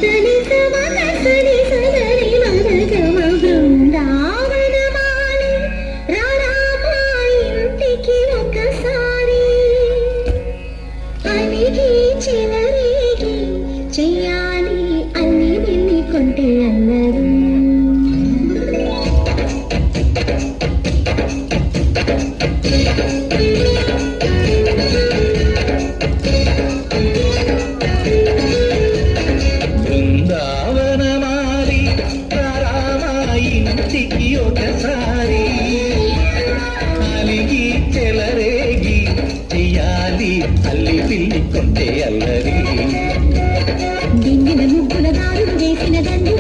సని సమగ సని సగరి మగమ బృందావనమాలి రారామా ఇంటికి ఒకసారి అలిగి చిలరేగి చెయ్యాలి అన్ని విని కొంటే అందరూ బృందావనమాలి రారామా ఇంటికి ఒకసారి అలిగి చెలరేగి చెయ్యాలి అల్లి పిల్లి కొంటే అల్లరి దిండిన ముగ్గుల దారులు వేసిన దండు